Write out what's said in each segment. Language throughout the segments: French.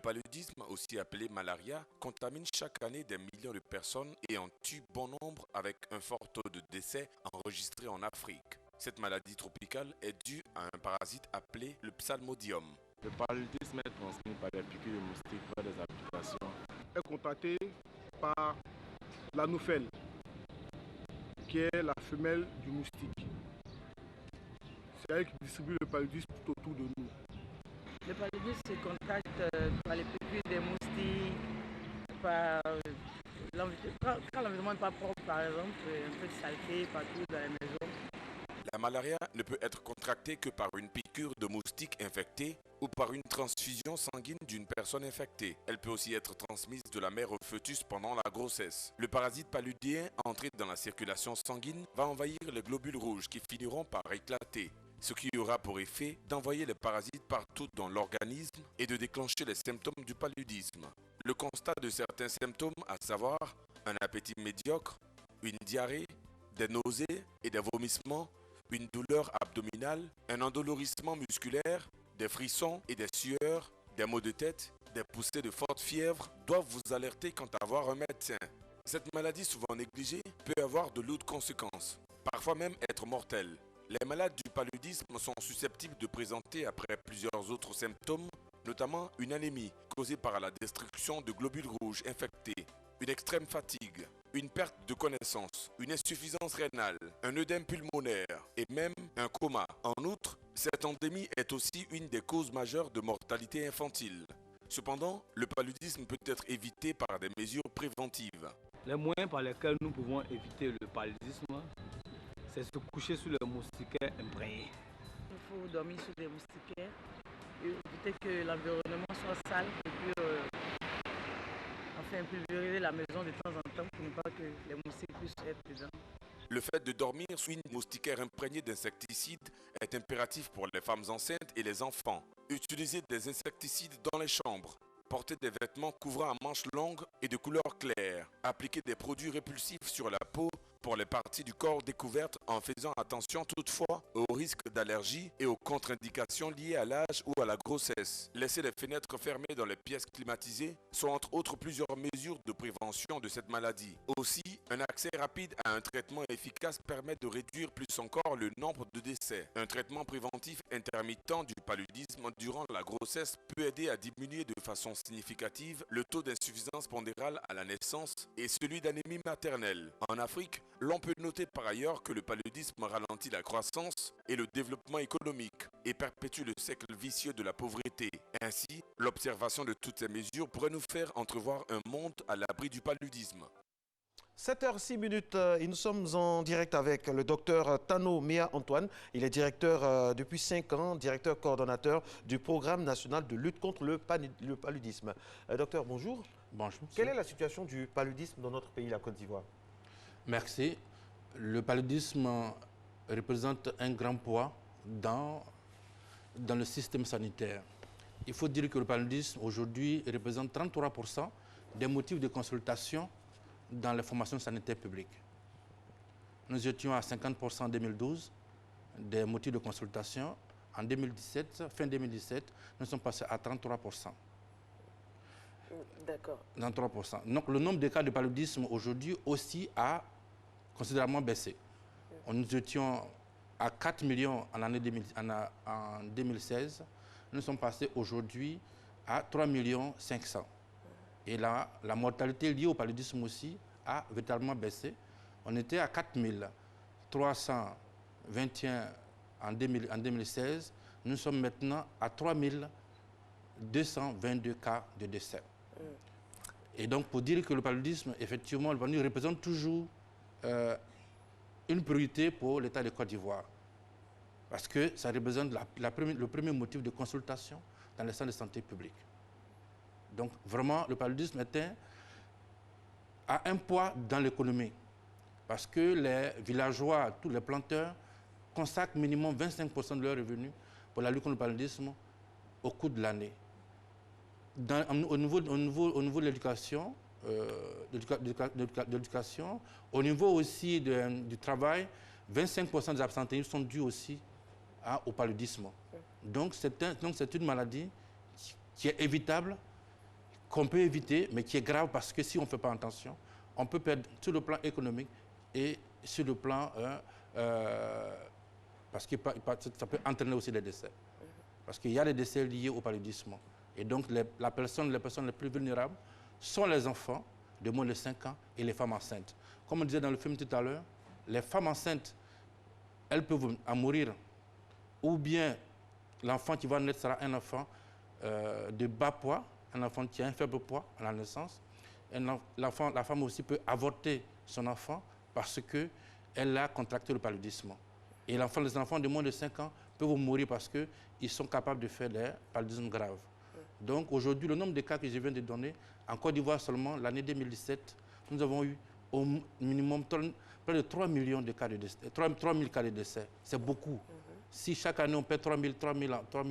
paludisme, aussi appelé malaria, contamine chaque année des millions de personnes et en tue bon nombre avec un fort taux de décès enregistré en Afrique. Cette maladie tropicale est due à un parasite appelé le psalmodium. Le paludisme est transmis par des piqûres de moustiques par des applications. Est contacté par l'anophèle, qui est la femelle du moustique. C'est elle qui distribue le paludisme tout autour de nous. Le paludisme se contacte par les piqûres des moustiques, par quand l'environnement n'est pas propre, par exemple, un peu de saleté partout dans la maison. La malaria ne peut être contractée que par une piqûre de moustique infecté ou par une transfusion sanguine d'une personne infectée. Elle peut aussi être transmise de la mère au fœtus pendant la grossesse. Le parasite paludien, entré dans la circulation sanguine, va envahir les globules rouges qui finiront par éclater, ce qui aura pour effet d'envoyer les parasites partout dans l'organisme et de déclencher les symptômes du paludisme. Le constat de certains symptômes, à savoir un appétit médiocre, une diarrhée, des nausées et des vomissements, une douleur abdominale, un endolorissement musculaire, des frissons et des sueurs, des maux de tête, des poussées de forte fièvre doivent vous alerter quant à voir un médecin. Cette maladie souvent négligée peut avoir de lourdes conséquences, parfois même être mortelle. Les malades du paludisme sont susceptibles de présenter après plusieurs autres symptômes, notamment une anémie causée par la destruction de globules rouges infectés, une extrême fatigue, une perte de connaissance, une insuffisance rénale, un œdème pulmonaire et même un coma. En outre, cette endémie est aussi une des causes majeures de mortalité infantile. Cependant, le paludisme peut être évité par des mesures préventives. Les moyens par lesquels nous pouvons éviter le paludisme, c'est se coucher sous les moustiquaires imprégnés. Il faut dormir sous des moustiquaires, éviter que l'environnement soit sale et puis pulvériser la maison de temps en temps pour ne pas que les moustiques puissent être dedans. Le fait de dormir sous une moustiquaire imprégnée d'insecticides est impératif pour les femmes enceintes et les enfants. Utilisez des insecticides dans les chambres. Portez des vêtements couvrant à manches longues et de couleur claire. Appliquez des produits répulsifs sur la peau pour les parties du corps découvertes en faisant attention toutefois aux risques d'allergie et aux contre-indications liées à l'âge ou à la grossesse. Laissez les fenêtres fermées dans les pièces climatisées sont entre autres plusieurs mesures de prévention de cette maladie. Aussi, un accès rapide à un traitement efficace permet de réduire plus encore le nombre de décès. Un traitement préventif intermittent du paludisme durant la grossesse peut aider à diminuer de façon significative le taux d'insuffisance pondérale à la naissance et celui d'anémie maternelle. En Afrique, l'on peut noter par ailleurs que le paludisme ralentit la croissance et le développement économique et perpétue le cercle vicieux de la pauvreté. Ainsi, l'observation de toutes ces mesures pourrait nous faire entrevoir un monde à l'abri du paludisme. 7h06 et nous sommes en direct avec le docteur Tano Mea Antoine. Il est directeur depuis 5 ans, directeur coordonnateur du programme national de lutte contre le paludisme. Docteur, bonjour. Bonjour. Quelle est la situation du paludisme dans notre pays, la Côte d'Ivoire? Merci. Le paludisme représente un grand poids dans le système sanitaire. Il faut dire que le paludisme aujourd'hui représente 33% des motifs de consultation dans les formations sanitaires publiques. Nous étions à 50% en 2012 des motifs de consultation. En 2017, fin 2017, nous sommes passés à 33%. D'accord. 33%. Donc le nombre de cas de paludisme aujourd'hui aussi a considérablement baissé. Nous étions à 4 millions en 2016. Nous sommes passés aujourd'hui à 3 millions 500. Et là, la mortalité liée au paludisme aussi a véritablement baissé. On était à 4 321 en 2016. Nous sommes maintenant à 3 222 cas de décès. Et donc, pour dire que le paludisme, effectivement, le paludisme représente toujours une priorité pour l'État de Côte d'Ivoire. Parce que ça représente le premier motif de consultation dans les centres de santé publics. Donc, vraiment, le paludisme a un poids dans l'économie. Parce que les villageois, tous les planteurs, consacrent minimum 25% de leurs revenus pour la lutte contre le paludisme au cours de l'année. Au niveau de l'éducation, au niveau aussi du travail, 25% des absentéismes sont dus aussi au paludisme. Donc c'est une maladie qui est évitable qu'on peut éviter, mais qui est grave parce que si on ne fait pas attention, on peut perdre sur le plan économique et sur le plan... parce que ça peut entraîner aussi des décès. Parce qu'il y a des décès liés au paludisme. Et donc, les personnes les plus vulnérables sont les enfants de moins de 5 ans et les femmes enceintes. Comme on disait dans le film tout à l'heure, les femmes enceintes, elles peuvent en mourir. Ou bien l'enfant qui va naître sera un enfant de bas poids, un enfant qui a un faible poids à la naissance. La femme aussi peut avorter son enfant parce qu'elle a contracté le paludisme. Et les enfants de moins de 5 ans peuvent mourir parce qu'ils sont capables de faire des paludismes graves. Donc aujourd'hui, le nombre de cas que je viens de donner, en Côte d'Ivoire seulement, l'année 2017, nous avons eu au minimum près de 3 millions de cas de décès, 3 000 cas de décès. C'est beaucoup. Si chaque année on perd 3 000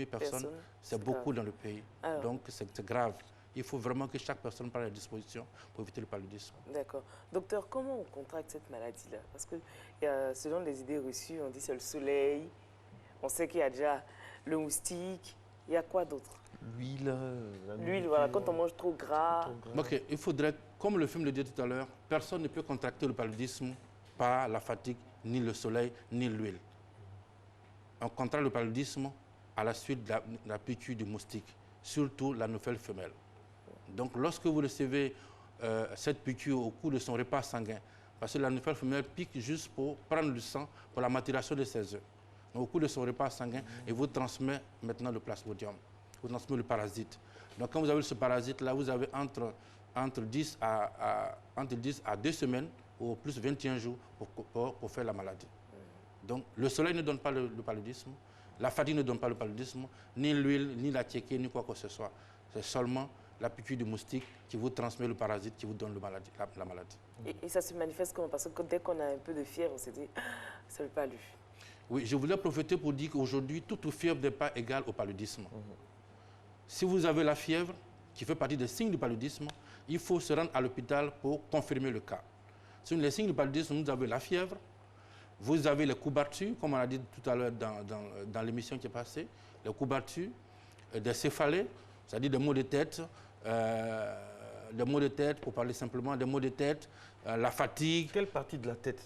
personnes, c'est beaucoup dans le pays. Alors, donc c'est grave. Il faut vraiment que chaque personne prenne les dispositions pour éviter le paludisme. D'accord. Docteur, comment on contracte cette maladie-là? Parce que selon les idées reçues, on dit c'est le soleil, on sait qu'il y a déjà le moustique, il y a quoi d'autre? L'huile. L'huile, voilà, quand on mange trop gras. Ok, il faudrait, comme le film le dit tout à l'heure, personne ne peut contracter le paludisme par la fatigue, ni le soleil, ni l'huile. On contracte le paludisme à la suite de la piqûre du moustique, surtout la nouvelle femelle. Donc, lorsque vous recevez cette piqûre au cours de son repas sanguin, parce que la nouvelle femelle pique juste pour prendre du sang pour la maturation de ses œufs. Donc, au cours de son repas sanguin, il vous transmet maintenant le plasmodium, vous transmet le parasite. Donc, quand vous avez ce parasite-là, vous avez entre 10 à 2 semaines ou plus 21 jours pour faire la maladie. Donc, le soleil ne donne pas le paludisme, la fatigue ne donne pas le paludisme, ni l'huile, ni la tiéké, ni quoi que ce soit. C'est seulement la piqûre du moustique qui vous transmet le parasite, qui vous donne la maladie. Et ça se manifeste comment? Parce que dès qu'on a un peu de fièvre, on se dit « c'est le palud ». Oui, je voulais profiter pour dire qu'aujourd'hui, toute fièvre n'est pas égale au paludisme. Si vous avez la fièvre, qui fait partie des signes du paludisme, il faut se rendre à l'hôpital pour confirmer le cas. Sur les signes du paludisme, vous avez la fièvre, vous avez les couvertures, comme on a dit tout à l'heure dans l'émission qui est passée, les couvertures, des céphalées, c'est-à-dire des maux de tête, pour parler simplement, des maux de tête, la fatigue. Quelle partie de la tête?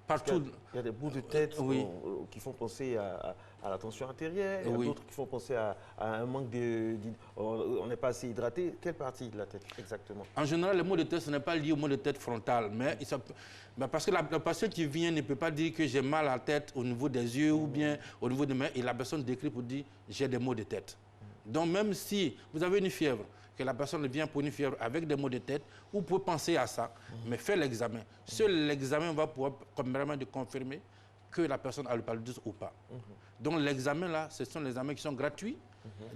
Partout. Il y a des bouts de tête qui font penser à la tension artérielle, il y a d'autres qui font penser à un manque on n'est pas assez hydraté. Quelle partie de la tête exactement? En général, les maux de tête, ce n'est pas lié au maux de tête frontal, mais parce que le patient qui vient ne peut pas dire que j'ai mal à la tête au niveau des yeux ou bien au niveau des mains, et la personne décrit pour dire j'ai des maux de tête. Donc même si vous avez une fièvre, que la personne vient pour une fièvre avec des maux de tête, vous pouvez penser à ça, mais faites l'examen. Seul l'examen va pouvoir vraiment confirmer que la personne a le paludisme ou pas. Donc l'examen là, ce sont les examens qui sont gratuits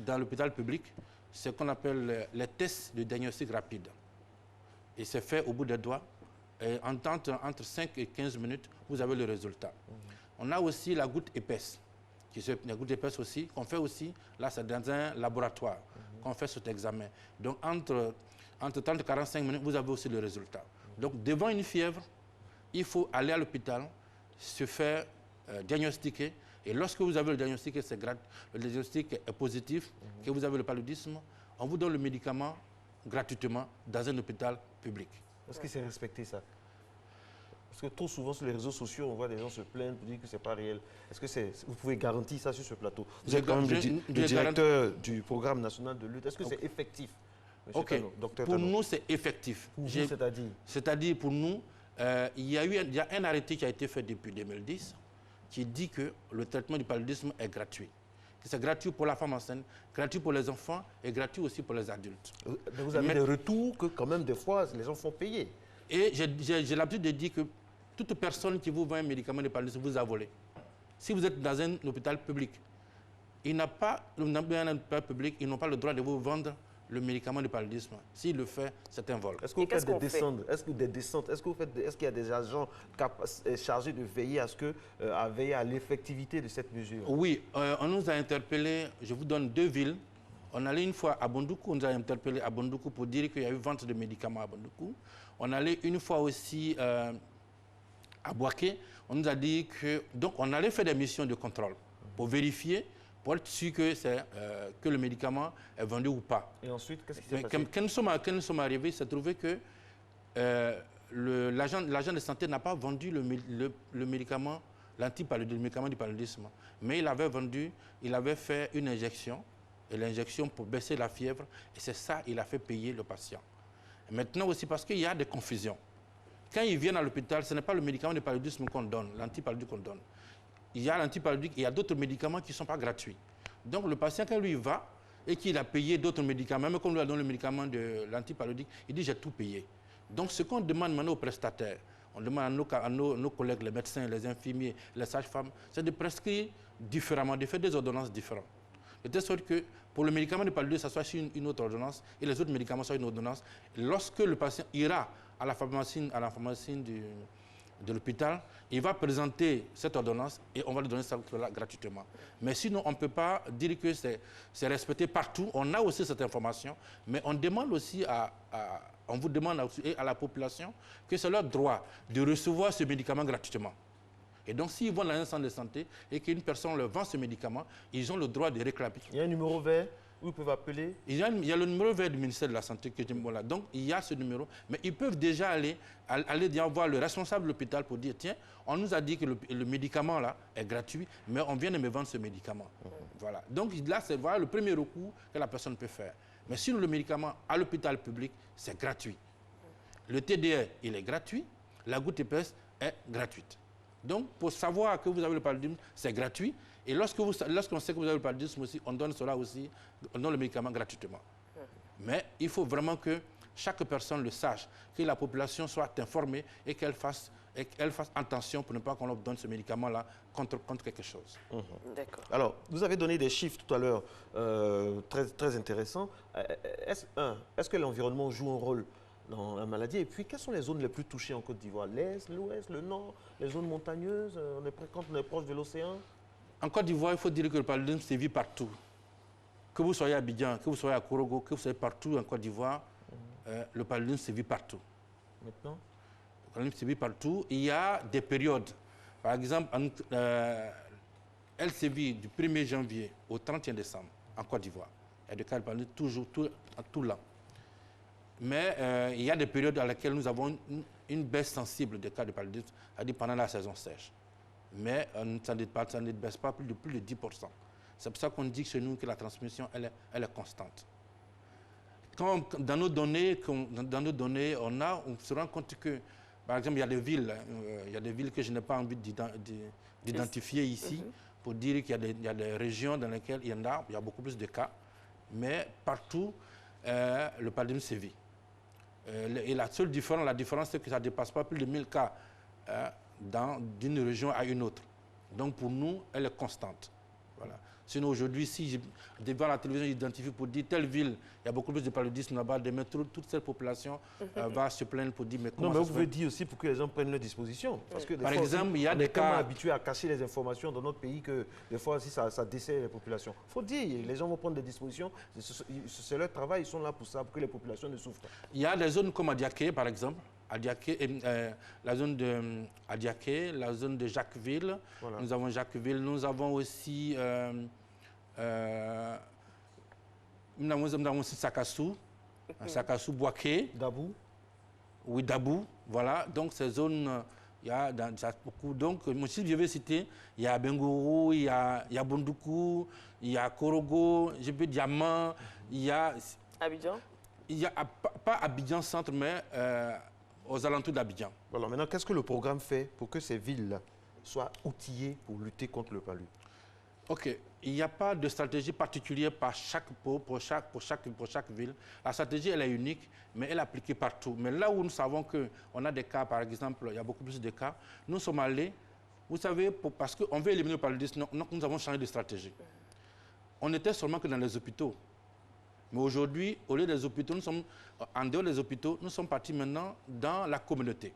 dans l'hôpital public. C'est ce qu'on appelle les tests de diagnostic rapide. Et c'est fait au bout des doigts. Et entre 5 et 15 minutes, vous avez le résultat. On a aussi la goutte épaisse. La goutte épaisse aussi, qu'on fait aussi, là c'est dans un laboratoire qu'on fait cet examen. Donc entre 30 et 45 minutes, vous avez aussi le résultat. Donc devant une fièvre, il faut aller à l'hôpital, se faire diagnostiquer. Et lorsque vous avez le diagnostic, le diagnostic est positif, que vous avez le paludisme, on vous donne le médicament gratuitement dans un hôpital public. Est-ce que c'est respecté ça? Parce que trop souvent sur les réseaux sociaux, on voit des gens se plaindre pour dire que ce n'est pas réel. Est-ce que vous pouvez garantir ça sur ce plateau? Vous êtes quand même le directeur du programme national de lutte. Est-ce que c'est effectif? Ok, pour nous c'est effectif. C'est-à-dire? C'est-à-dire pour nous, il y a un arrêté qui a été fait depuis 2010 qui dit que le traitement du paludisme est gratuit. C'est gratuit pour la femme enceinte, gratuit pour les enfants et gratuit aussi pour les adultes. Mais vous avez des retours que quand même des fois les gens font payer. Et j'ai l'habitude de dire que toute personne qui vous vend un médicament de paludisme vous a volé. Si vous êtes dans un hôpital public, ils n'ont pas le droit de vous vendre le médicament de paludisme. S'il le fait, c'est un vol. Est-ce que vous faites des descentes? Est-ce qu'il y a des agents chargés de veiller à l'effectivité de cette mesure? Oui, on nous a interpellés, je vous donne 2 villes. On allait une fois à Bondoukou, on nous a interpellés à Bondoukou pour dire qu'il y a eu vente de médicaments à Bondoukou. On allait une fois aussi à Boaké, on nous a dit que... Donc on allait faire des missions de contrôle pour vérifier pour être sûr que le médicament est vendu ou pas. Et ensuite, qu'est-ce qui s'est passé? Quand nous sommes arrivés, il s'est trouvé que l'agent de santé n'a pas vendu le médicament, le médicament du paludisme, mais il avait fait une injection, et l'injection pour baisser la fièvre, et c'est ça, il a fait payer le patient. Et maintenant aussi, parce qu'il y a des confusions. Quand ils viennent à l'hôpital, ce n'est pas le médicament du paludisme qu'on donne, l'antipaludique qu'on donne. Il y a l'antipaludique, il y a d'autres médicaments qui ne sont pas gratuits. Donc le patient, quand lui va, et qu'il a payé d'autres médicaments, même quand on lui a donné le médicament de l'antipaludique, il dit j'ai tout payé. Donc ce qu'on demande maintenant aux prestataires, on demande à nos collègues, les médecins, les infirmiers, les sages-femmes, c'est de prescrire différemment, de faire des ordonnances différentes. De telle sorte que pour le médicament de paludisme, ça soit sur une autre ordonnance et les autres médicaments soient une ordonnance. Lorsque le patient ira à la pharmacie de l'hôpital, il va présenter cette ordonnance et on va lui donner ça gratuitement. Mais sinon, on ne peut pas dire que c'est respecté partout. On a aussi cette information, mais on demande aussi on vous demande aussi à la population que c'est leur droit de recevoir ce médicament gratuitement. Et donc, s'ils vont dans un centre de santé et qu'une personne leur vend ce médicament, ils ont le droit de réclamer. Il y a un numéro vert où ils peuvent appeler? Il y a le numéro vert du ministère de la Santé. Voilà. Donc, il y a ce numéro. Mais ils peuvent déjà aller voir le responsable de l'hôpital pour dire, tiens, on nous a dit que le médicament là est gratuit, mais on vient de me vendre ce médicament. Voilà. Donc, là, c'est le premier recours que la personne peut faire. Mais sinon, le médicament à l'hôpital public, c'est gratuit. Le TDR, il est gratuit. La goutte épaisse est gratuite. Donc, pour savoir que vous avez le paludisme, c'est gratuit. Et lorsqu'on sait que vous avez le paludisme aussi, on donne le médicament gratuitement. Mais il faut vraiment que chaque personne le sache, que la population soit informée et qu'elle fasse attention pour ne pas qu'on leur donne ce médicament-là contre quelque chose. D'accord. Alors, vous avez donné des chiffres tout à l'heure très, très intéressants. Est-ce que l'environnement joue un rôle dans la maladie? Et puis, quelles sont les zones les plus touchées en Côte d'Ivoire? L'Est, l'Ouest, le Nord, les zones montagneuses, quand on est proche de l'océan? En Côte d'Ivoire, il faut dire que le paludisme sévit partout. Que vous soyez à Abidjan, que vous soyez à Korogo, que vous soyez partout en Côte d'Ivoire, le paludisme sévit partout. Maintenant? Le paludisme sévit partout. Il y a des périodes. Par exemple, elle sévit du 1er janvier au 31 décembre en Côte d'Ivoire. Il y a des cas de paludisme toujours, tout l'an. Mais il y a des périodes à laquelle nous avons une baisse sensible des cas de paludisme, c'est-à-dire pendant la saison sèche. Mais ça ne baisse pas plus de 10%. C'est pour ça qu'on dit chez nous que la transmission, elle est constante. Dans nos données, on se rend compte que, par exemple, il y a des villes que je n'ai pas envie d'identifier ici, pour dire qu'il y a des régions dans lesquelles il y a beaucoup plus de cas, mais partout, le paludisme sévit. Et la différence, c'est que ça ne dépasse pas plus de 1000 cas d'une région à une autre. Donc pour nous, elle est constante. Voilà. Sinon aujourd'hui, si devant la télévision, j'identifie pour dire telle ville, il y a beaucoup plus de paludisme là-bas, demain toute cette population va se plaindre pour dire mais comment non, mais ça vous pouvez dire aussi pour que les gens prennent leurs dispositions. Parce que par exemple, il y a des cas... On est tellement habitués à cacher les informations dans notre pays que des fois aussi ça dessert les populations. Il faut dire, les gens vont prendre des dispositions, c'est leur travail, ils sont là pour ça, pour que les populations ne souffrent pas. Il y a des zones comme Adiaké, par exemple, la zone de Adiaké, la zone de Jacquesville. Voilà. Nous avons Jacquesville, nous avons aussi Sakassou, Sakassou, Boaké. Dabou. Oui, Dabou, voilà. Donc ces zones, il y a beaucoup. Donc, si je vais citer, il y a Bengourou, il y a Bondoukou, il y a Korogo, je peux Diamant, il y a... Abidjan? Il y a pas Abidjan centre, mais aux alentours d'Abidjan. Voilà, maintenant, qu'est-ce que le programme fait pour que ces villes-là soient outillées pour lutter contre le palud? Ok, il n'y a pas de stratégie particulière pour chaque ville. La stratégie, elle est unique, mais elle est appliquée partout. Mais là où nous savons qu'on a des cas, par exemple, il y a beaucoup plus de cas, nous sommes allés, vous savez, parce qu'on veut éliminer le paludisme, nous avons changé de stratégie. On n'était seulement que dans les hôpitaux. Mais aujourd'hui, au lieu des hôpitaux, en dehors des hôpitaux, nous sommes partis maintenant dans la communauté.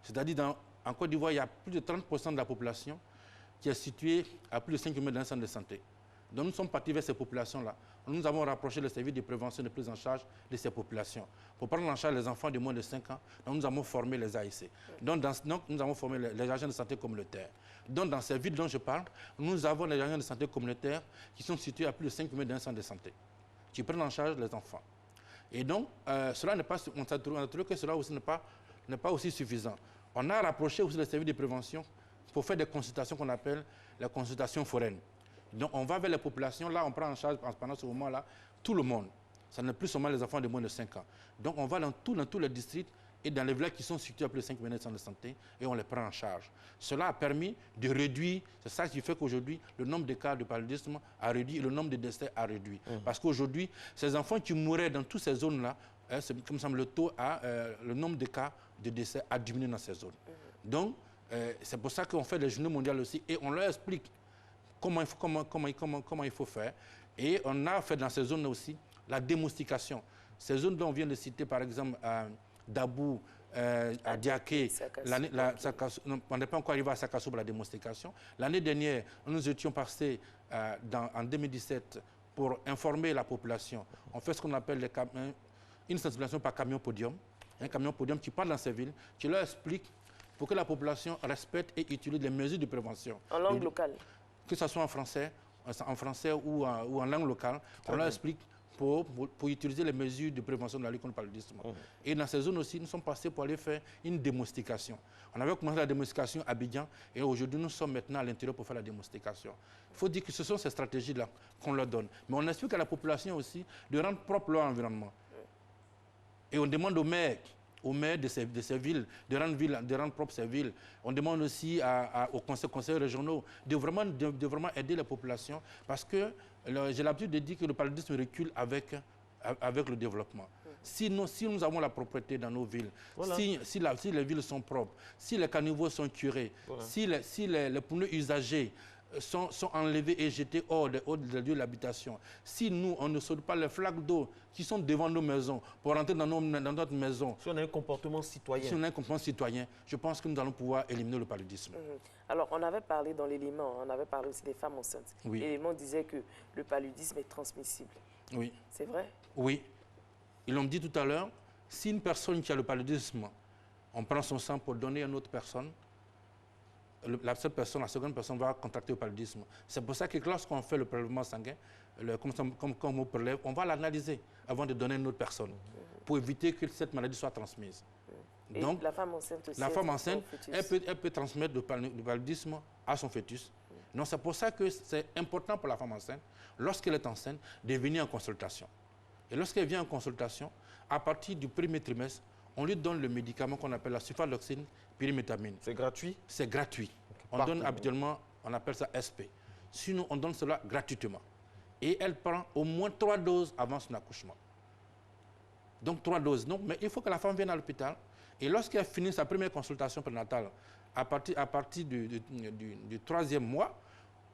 C'est-à-dire, en Côte d'Ivoire, il y a plus de 30% de la population qui est située à plus de 5 km d'un centre de santé. Donc nous sommes partis vers ces populations-là. Nous avons rapproché le service de prévention et de prise en charge de ces populations. Pour prendre en charge les enfants de moins de 5 ans, donc nous avons formé les AIC. Donc nous avons formé les agents de santé communautaire. Donc dans ces villes dont je parle, nous avons les agents de santé communautaire qui sont situés à plus de 5 km d'un centre de santé, qui prennent en charge les enfants. Et donc, cela n'est pas, on a trouvé que cela aussi n'est pas aussi suffisant. On a rapproché aussi le service de prévention pour faire des consultations qu'on appelle les consultations foraines. Donc, on va vers les populations. Là, on prend en charge pendant ce moment-là tout le monde. Ça n'est plus seulement les enfants de moins de 5 ans. Donc, on va dans tous les districts et dans les villages qui sont situés à plus de 5 minutes de centre de santé et on les prend en charge. Cela a permis de réduire, c'est ça qui fait qu'aujourd'hui, le nombre de cas de paludisme a réduit et le nombre de décès a réduit. Parce qu'aujourd'hui, ces enfants qui mouraient dans toutes ces zones-là, comme ça, le nombre de cas de décès a diminué dans ces zones. Donc, c'est pour ça qu'on fait les journées mondiales aussi et on leur explique comment il faut faire. Et on a fait dans ces zones aussi la démoustication. Ces zones dont on vient de citer, par exemple, Dabou, à Diaké, on n'est pas encore arrivé à Sakasso pour la démoustication. L'année dernière, nous étions passés en 2017 pour informer la population. On fait ce qu'on appelle une sensibilisation par camion podium. Un camion podium qui part dans ces villes, qui leur explique pour que la population respecte et utilise les mesures de prévention. En langue locale. Que ce soit en français ou en langue locale, on leur explique pour utiliser les mesures de prévention de la lutte contre le paludisme. Et dans ces zones aussi, nous sommes passés pour aller faire une démoustication. On avait commencé la démoustication à Abidjan et aujourd'hui, nous sommes maintenant à l'intérieur pour faire la démoustication. Il faut dire que ce sont ces stratégies-là qu'on leur donne. Mais on explique à la population aussi de rendre propre leur environnement. Et on demande aux maires de ces villes, de rendre propre ces villes. On demande aussi aux conseils régionaux de vraiment aider la population parce que j'ai l'habitude de dire que le paludisme recule avec le développement. Si nous avons la propreté dans nos villes, voilà. si les villes sont propres, si les caniveaux sont curés, voilà. si les pneus usagés sont enlevés et jetés hors des lieux d'habitation. Si nous, on ne saute pas les flaques d'eau qui sont devant nos maisons pour rentrer dans notre maison. Si on a un comportement citoyen. Si on a un comportement citoyen, je pense que nous allons pouvoir éliminer le paludisme. Alors, on avait parlé dans l'élément, on avait parlé aussi des femmes enceintes. Oui. L'élément disait que le paludisme est transmissible. Oui. C'est vrai? Oui. Ils l'ont dit tout à l'heure, si une personne qui a le paludisme, on prend son sang pour donner à une autre personne, la seconde personne va contracter le paludisme. C'est pour ça que lorsqu'on fait le prélèvement sanguin, comme on prélève, on va l'analyser avant de donner à une autre personne, pour éviter que cette maladie soit transmise. Et donc, la femme enceinte aussi. La femme enceinte, elle peut transmettre le paludisme à son fœtus. Donc c'est pour ça que c'est important pour la femme enceinte, lorsqu'elle est enceinte, de venir en consultation. Et lorsqu'elle vient en consultation, à partir du premier trimestre, on lui donne le médicament qu'on appelle la sulfadoxine pyrimétamine. C'est gratuit? C'est gratuit. On donne habituellement, on appelle ça SP. Sinon, on donne cela gratuitement. Et elle prend au moins 3 doses avant son accouchement. Donc 3 doses. Donc, mais il faut que la femme vienne à l'hôpital. Et lorsqu'elle finit sa première consultation prénatale, à partir du 3e mois,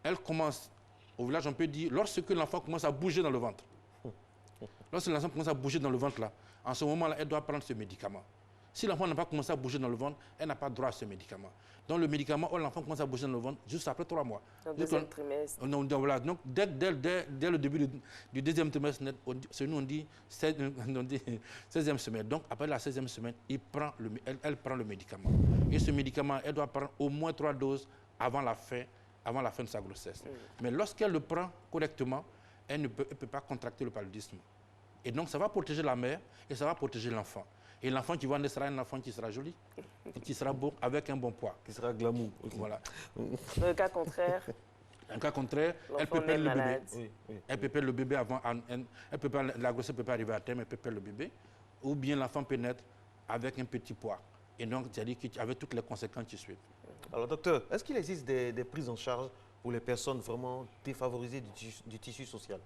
elle commence, au village on peut dire, lorsque l'enfant commence à bouger dans le ventre. Lorsque l'enfant commence à bouger dans le ventre, là, en ce moment-là, elle doit prendre ce médicament. Si l'enfant n'a pas commencé à bouger dans le ventre, elle n'a pas droit à ce médicament. Donc le médicament, l'enfant commence à bouger dans le ventre juste après 3 mois. Dans le deuxième trimestre. Voilà. Donc dès le début du deuxième trimestre, chez nous on dit 16e semaine. Donc après la 16e semaine, elle prend le médicament. Et ce médicament, elle doit prendre au moins 3 doses avant la fin de sa grossesse. Mais lorsqu'elle le prend correctement, elle ne peut pas contracter le paludisme. Et donc, ça va protéger la mère et ça va protéger l'enfant. Et l'enfant qui va naître sera un enfant qui sera joli, qui sera beau, avec un bon poids. Qui sera glamour. Okay. Voilà. Dans le cas contraire, elle peut perdre le bébé. Oui. Elle peut perdre le bébé avant. La grossesse peut pas arriver à terme, elle peut perdre le bébé. Ou bien l'enfant peut naître avec un petit poids. Et donc, c'est-à-dire qu'avec toutes les conséquences qui suivent. Alors, docteur, est-ce qu'il existe des prises en charge pour les personnes vraiment défavorisées du tissu social?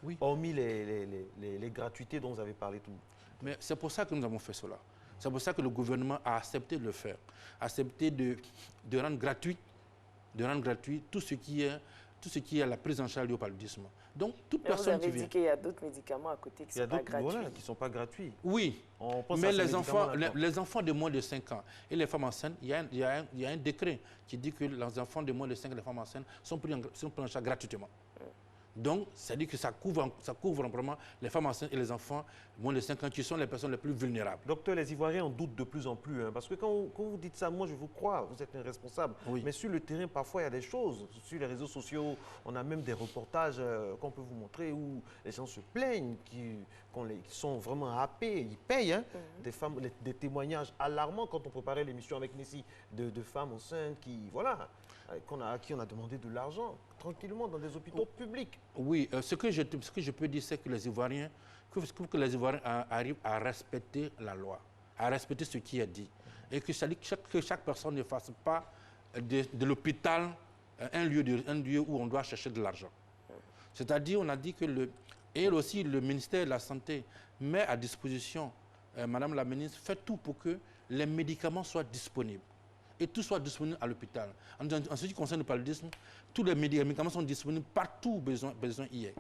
Oui. Hormis les gratuités dont vous avez parlé tout. Mais c'est pour ça que nous avons fait cela. C'est pour ça que le gouvernement a accepté de le faire. Accepté de rendre gratuit tout ce qui est la prise en charge du paludisme. Donc, toute personne qui vient... Vous avez dit qu'il y a d'autres médicaments à côté qui ne sont pas gratuits. Voilà, qui ne sont pas gratuits. Oui, mais les enfants de moins de 5 ans et les femmes enceintes, il y a un décret qui dit que les enfants de moins de 5 ans et les femmes enceintes sont pris en charge gratuitement. Donc, c'est-à-dire que ça couvre vraiment les femmes enceintes et les enfants moins de 5 ans qui sont les personnes les plus vulnérables. Docteur, les Ivoiriens en doutent de plus en plus. Parce que quand vous dites ça, moi je vous crois, vous êtes un responsable. Oui. Mais sur le terrain, parfois il y a des choses. Sur les réseaux sociaux, on a même des reportages qu'on peut vous montrer où les gens se plaignent, qui sont vraiment happés, ils payent. Des femmes, des témoignages alarmants quand on préparait l'émission avec Nessie, de femmes enceintes à qui on a demandé de l'argent tranquillement dans des hôpitaux publics. Oui, ce que je peux dire, c'est que les Ivoiriens, que les Ivoiriens arrivent à respecter la loi, à respecter ce qui est dit. Et que chaque personne ne fasse pas de l'hôpital un lieu où on doit chercher de l'argent. C'est-à-dire, on a dit que le ministère de la Santé met à disposition, Madame la ministre, fait tout pour que les médicaments soient disponibles. Et tout soit disponible à l'hôpital. En ce qui concerne le paludisme, tous les médicaments sont disponibles partout où besoin y est.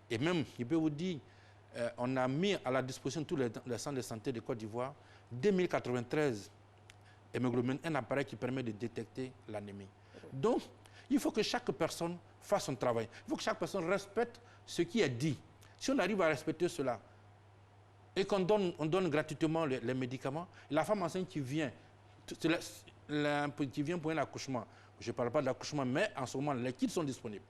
Et même, je peux vous dire, on a mis à la disposition de tous les centres de santé de Côte d'Ivoire 2093 hémoglobine, un appareil qui permet de détecter l'anémie. Donc, il faut que chaque personne fasse son travail. Il faut que chaque personne respecte ce qui est dit. Si on arrive à respecter cela et qu'on donne gratuitement les médicaments, la femme enceinte qui vient, qui vient pour un accouchement, je ne parle pas d'accouchement, mais en ce moment, les kits sont disponibles.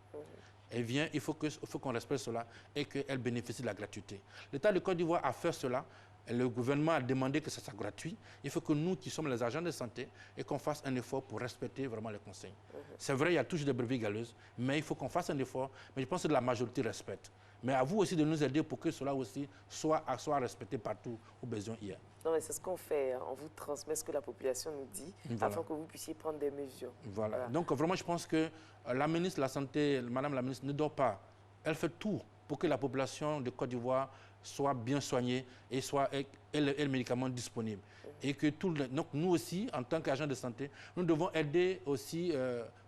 Elle vient, il faut qu'on respecte cela et qu'elle bénéficie de la gratuité. L'État de Côte d'Ivoire a fait cela. Le gouvernement a demandé que ça soit gratuit. Il faut que nous, qui sommes les agents de santé, et qu'on fasse un effort pour respecter vraiment les conseils. C'est vrai, il y a toujours des brebis galeuses, mais il faut qu'on fasse un effort. Mais je pense que la majorité respecte. Mais à vous aussi de nous aider pour que cela aussi soit respecté partout où besoin y est. Non, mais c'est ce qu'on fait. On vous transmet ce que la population nous dit, afin que vous puissiez prendre des mesures. Voilà. Donc vraiment, je pense que la ministre de la Santé, Madame la ministre, ne dort pas. Elle fait tout pour que la population de Côte d'Ivoire soit bien soignée et les médicaments disponibles. Et que donc nous aussi, en tant qu'agents de santé, nous devons aider aussi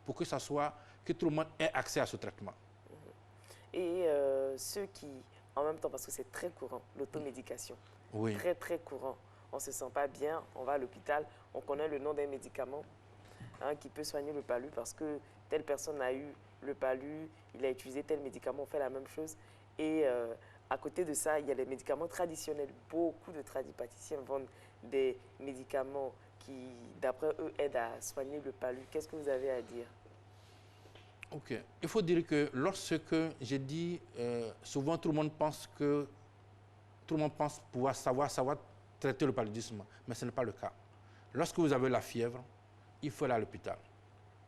pour que tout le monde ait accès à ce traitement. Et ceux qui, en même temps, parce que c'est très courant, l'automédication, très très courant. On ne se sent pas bien, on va à l'hôpital, on connaît le nom d'un médicament qui peut soigner le palu parce que telle personne a eu le palu, il a utilisé tel médicament, on fait la même chose. Et à côté de ça, il y a les médicaments traditionnels. Beaucoup de tradipraticiens vendent des médicaments qui, d'après eux, aident à soigner le palu. Qu'est-ce que vous avez à dire? Ok. Il faut dire que lorsque j'ai dit, souvent tout le monde pense pouvoir savoir traiter le paludisme, mais ce n'est pas le cas. Lorsque vous avez la fièvre, il faut aller à l'hôpital.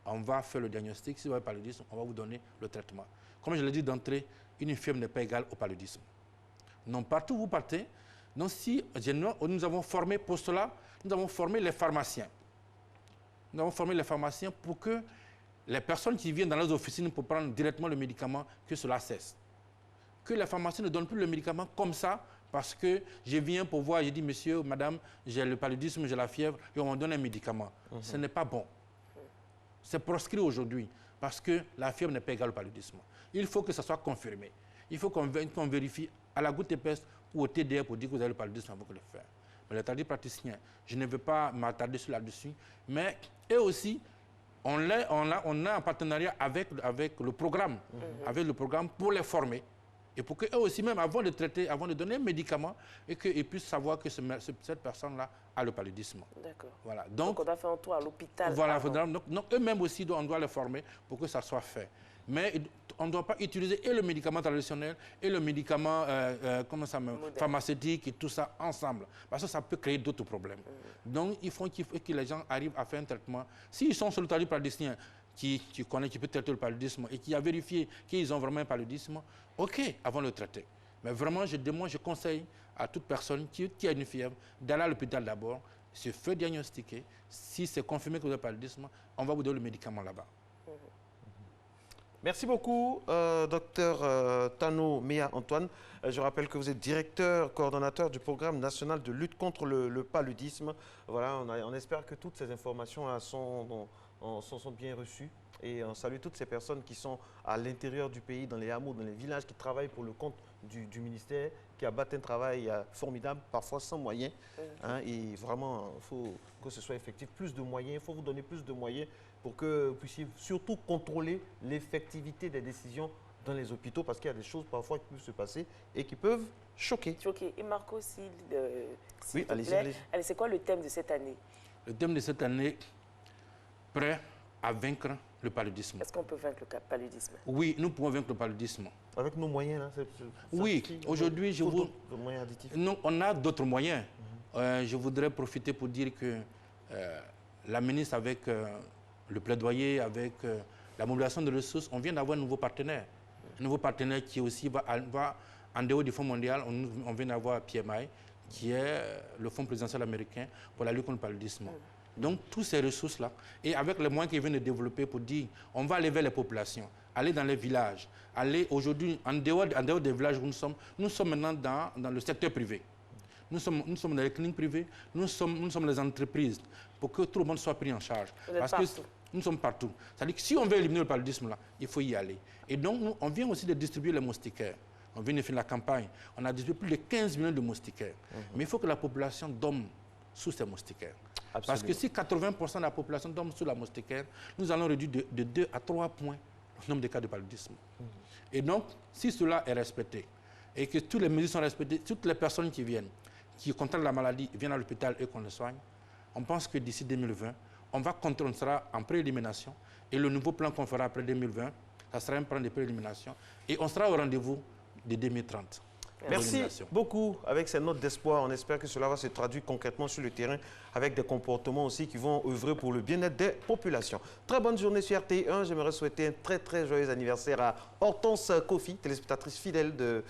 On va faire le diagnostic. Si vous avez le paludisme, on va vous donner le traitement. Comme je l'ai dit d'entrée, une fièvre n'est pas égale au paludisme. Non, partout où vous partez, donc si nous avons formé pour cela, nous avons formé les pharmaciens. Nous avons formé les pharmaciens pour que les personnes qui viennent dans leurs officines pour prendre directement le médicament, que cela cesse. Que les pharmaciens ne donnent plus le médicament comme ça, parce que je viens pour voir, je dis, monsieur, madame, j'ai le paludisme, j'ai la fièvre, et on me donne un médicament. Ce n'est pas bon. C'est proscrit aujourd'hui, parce que la fièvre n'est pas égale au paludisme. Il faut que ça soit confirmé. Il faut qu'on vérifie à la goutte épaisse ou au TDR pour dire que vous avez le paludisme avant de le faire. Mais les tradipraticiens, je ne veux pas m'attarder là-dessus, mais eux aussi, on a un partenariat avec le programme, pour les former. Et pour qu'eux aussi, même avant de traiter, avant de donner un médicament, et qu'ils puissent savoir que cette personne-là a le paludisme. D'accord. Voilà. Donc, on doit faire un tour à l'hôpital. Voilà. Donc eux-mêmes aussi, on doit les former pour que ça soit fait. Mais on ne doit pas utiliser et le médicament traditionnel et le médicament pharmaceutique et tout ça ensemble. Parce que ça peut créer d'autres problèmes. Donc, il faut que les gens arrivent à faire un traitement. S'ils sont sur le tradipraticien qui connaît, qui peut traiter le paludisme et qui a vérifié qu'ils ont vraiment un paludisme, OK, avant de le traiter. Mais vraiment, je conseille à toute personne qui a une fièvre d'aller à l'hôpital d'abord, se faire diagnostiquer. Si c'est confirmé que vous avez le paludisme, on va vous donner le médicament là-bas. Merci beaucoup, docteur Tano Mea Antoine. Je rappelle que vous êtes directeur, coordonnateur du programme national de lutte contre le paludisme. Voilà, on espère que toutes ces informations sont bien reçues. Et on salue toutes ces personnes qui sont à l'intérieur du pays, dans les hameaux, dans les villages, qui travaillent pour le compte du ministère, qui abattent un travail formidable, parfois sans moyens. Et vraiment, il faut que ce soit effectif. Plus de moyens, il faut vous donner plus de moyens pour que vous puissiez surtout contrôler l'effectivité des décisions dans les hôpitaux parce qu'il y a des choses parfois qui peuvent se passer et qui peuvent choquer. Choquer. Et Marco, s'il Oui, te allez-y, plaît, allez-y. c'est quoi le thème de cette année? Le thème de cette année, prêt à vaincre le paludisme. Est-ce qu'on peut vaincre le paludisme? Oui, nous pouvons vaincre le paludisme. Avec nos moyens, là, Oui, aujourd'hui, je vous... moyens additifs. Non, on a d'autres moyens. Je voudrais profiter pour dire que la ministre, avec le plaidoyer, avec la mobilisation de ressources, on vient d'avoir un nouveau partenaire. Un nouveau partenaire qui aussi va en dehors du Fonds mondial, on vient d'avoir PMI, qui est le Fonds présidentiel américain pour la lutte contre le paludisme. Donc, toutes ces ressources-là, et avec les moyens qu'ils viennent de développer pour dire, on va aller vers les populations, aller dans les villages, aller aujourd'hui, en dehors des villages où nous sommes maintenant dans le secteur privé. Nous sommes dans les cliniques privées, nous sommes les entreprises, pour que tout le monde soit pris en charge. Parce que nous sommes partout. C'est-à-dire que si on veut éliminer le paludisme, là, il faut y aller. Et donc, on vient aussi de distribuer les moustiquaires. On vient de faire la campagne. On a distribué plus de 15 millions de moustiquaires. Mais il faut que la population dorme sous ces moustiquaires. Absolument. Parce que si 80% de la population dorme sous la moustiquaire, nous allons réduire de 2 à 3 points le nombre de cas de paludisme. Et donc, si cela est respecté, et que toutes les mesures sont respectées, toutes les personnes qui viennent, qui contractent la maladie, viennent à l'hôpital et qu'on les soigne, on pense que d'ici 2020, on sera en préélimination. Et le nouveau plan qu'on fera après 2020, ça sera un plan de préélimination. Et on sera au rendez-vous de 2030. Merci beaucoup. Avec ces notes d'espoir, on espère que cela va se traduire concrètement sur le terrain avec des comportements aussi qui vont œuvrer pour le bien-être des populations. Très bonne journée sur RTI1. J'aimerais souhaiter un très joyeux anniversaire à Hortense Kofi, téléspectatrice fidèle de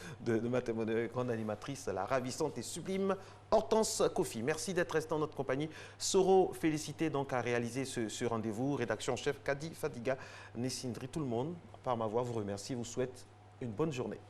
ma grande animatrice, la ravissante et sublime Hortense Kofi. Merci d'être resté en notre compagnie. Soro, félicité donc à réaliser ce rendez-vous. Rédaction chef Kadi Fadiga, Nessindri, tout le monde, par ma voix, vous remercie, vous souhaite une bonne journée.